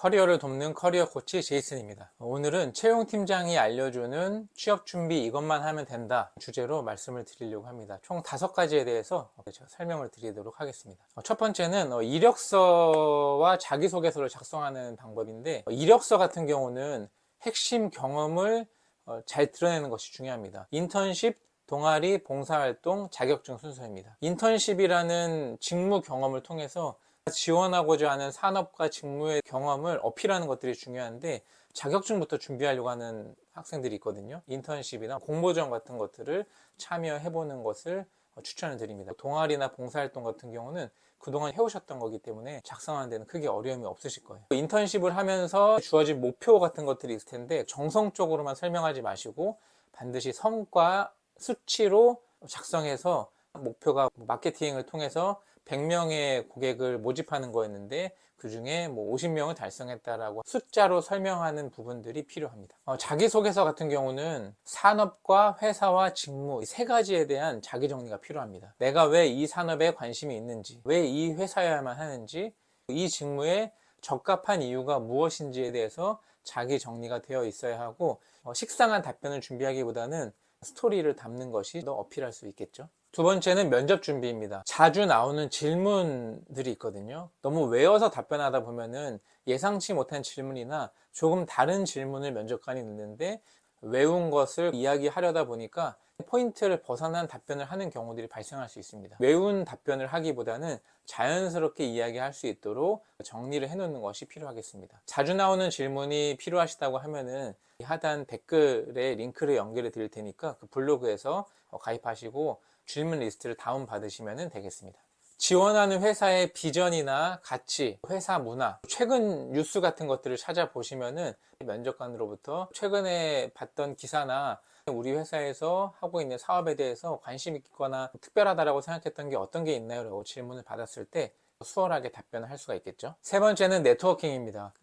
커리어를 돕는 커리어 코치 제이슨입니다. 오늘은 채용팀장이 알려주는 취업 준비 이것만 하면 된다 주제로 말씀을 드리려고 합니다. 총 5가지에 대해서 제가 설명을 드리도록 하겠습니다. 첫 번째는 이력서와 자기소개서를 작성하는 방법인데, 이력서 같은 경우는 핵심 경험을 잘 드러내는 것이 중요합니다. 인턴십, 동아리, 봉사활동, 자격증 순서입니다. 인턴십이라는 직무 경험을 통해서 지원하고자 하는 산업과 직무의 경험을 어필하는 것들이 중요한데, 자격증부터 준비하려고 하는 학생들이 있거든요. 인턴십이나 공모전 같은 것들을 참여해보는 것을 추천을 드립니다. 동아리나 봉사활동 같은 경우는 그동안 해오셨던 거기 때문에 작성하는 데는 크게 어려움이 없으실 거예요. 인턴십을 하면서 주어진 목표 같은 것들이 있을 텐데, 정성적으로만 설명하지 마시고 반드시 성과 수치로 작성해서, 목표가 마케팅을 통해서 100명의 고객을 모집하는 거였는데 그 중에 50명을 달성했다라고 숫자로 설명하는 부분들이 필요합니다. 자기소개서 같은 경우는 산업과 회사와 직무, 이 3가지에 대한 자기 정리가 필요합니다. 내가 왜 이 산업에 관심이 있는지, 왜 이 회사여야만 하는지, 이 직무에 적합한 이유가 무엇인지에 대해서 자기 정리가 되어 있어야 하고, 식상한 답변을 준비하기보다는 스토리를 담는 것이 더 어필할 수 있겠죠. 두 번째는 면접 준비입니다. 자주 나오는 질문들이 있거든요. 너무 외워서 답변하다 보면은 예상치 못한 질문이나 조금 다른 질문을 면접관이 넣는데, 외운 것을 이야기하려다 보니까 포인트를 벗어난 답변을 하는 경우들이 발생할 수 있습니다. 외운 답변을 하기보다는 자연스럽게 이야기할 수 있도록 정리를 해 놓는 것이 필요하겠습니다. 자주 나오는 질문이 필요하시다고 하면은 하단 댓글에 링크를 연결해 드릴 테니까 그 블로그에서 가입하시고 질문 리스트를 다운 받으시면 되겠습니다. 지원하는 회사의 비전이나 가치, 회사 문화, 최근 뉴스 같은 것들을 찾아보시면은 면접관으로부터 최근에 봤던 기사나 우리 회사에서 하고 있는 사업에 대해서 관심 있거나 특별하다고 생각했던 게 어떤 게 있나요? 라고 질문을 받았을 때 수월하게 답변을 할 수가 있겠죠. 세 번째는 네트워킹입니다.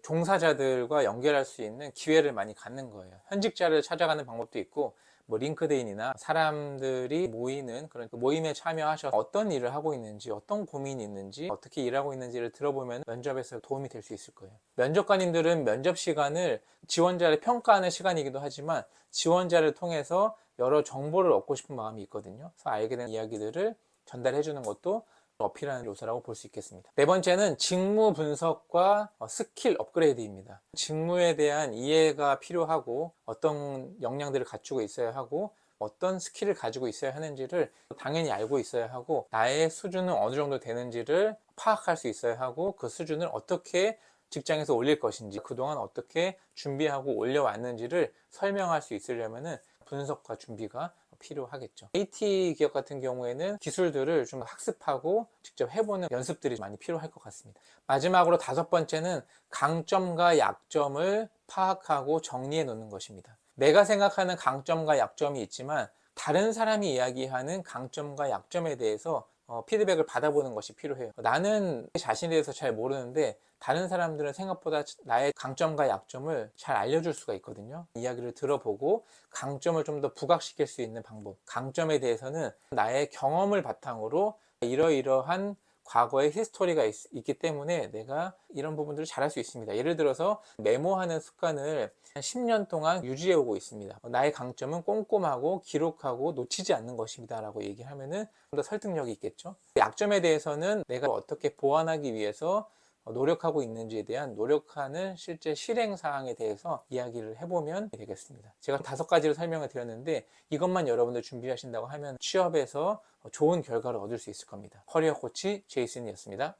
종사자들과 연결할 수 있는 기회를 많이 갖는 거예요. 현직자를 찾아가는 방법도 있고, 링크드인이나 사람들이 모이는 그런 모임에 참여하셔서 어떤 일을 하고 있는지, 어떤 고민이 있는지, 어떻게 일하고 있는지를 들어보면 면접에서 도움이 될 수 있을 거예요. 면접관님들은 면접 시간을 지원자를 평가하는 시간이기도 하지만 지원자를 통해서 여러 정보를 얻고 싶은 마음이 있거든요. 그래서 알게 된 이야기들을 전달해 주는 것도 어필하는 요소라고 볼 수 있겠습니다. 네 번째는 직무 분석과 스킬 업그레이드입니다. 직무에 대한 이해가 필요하고, 어떤 역량들을 갖추고 있어야 하고, 어떤 스킬을 가지고 있어야 하는지를 당연히 알고 있어야 하고, 나의 수준은 어느 정도 되는지를 파악할 수 있어야 하고, 그 수준을 어떻게 직장에서 올릴 것인지, 그동안 어떻게 준비하고 올려왔는지를 설명할 수 있으려면 분석과 준비가 필요하겠죠. IT 기업 같은 경우에는 기술들을 좀 학습하고 직접 해보는 연습들이 많이 필요할 것 같습니다. 마지막으로 5번째는 강점과 약점을 파악하고 정리해 놓는 것입니다. 내가 생각하는 강점과 약점이 있지만 다른 사람이 이야기하는 강점과 약점에 대해서 피드백을 받아보는 것이 필요해요. 나는 자신에 대해서 잘 모르는데 다른 사람들은 생각보다 나의 강점과 약점을 잘 알려줄 수가 있거든요. 이야기를 들어보고 강점을 좀 더 부각시킬 수 있는 방법, 강점에 대해서는 나의 경험을 바탕으로 이러이러한 과거의 히스토리가 있기 때문에 내가 이런 부분들을 잘할 수 있습니다. 예를 들어서 메모하는 습관을 한 10년 동안 유지해 오고 있습니다. 나의 강점은 꼼꼼하고 기록하고 놓치지 않는 것입니다 라고 얘기하면은 좀 더 설득력이 있겠죠. 약점에 대해서는 내가 어떻게 보완하기 위해서 노력하고 있는지에 대한 노력하는 실제 실행 사항에 대해서 이야기를 해보면 되겠습니다. 제가 5가지를 설명을 드렸는데 이것만 여러분들 준비하신다고 하면 취업에서 좋은 결과를 얻을 수 있을 겁니다. 커리어 코치 제이슨이었습니다.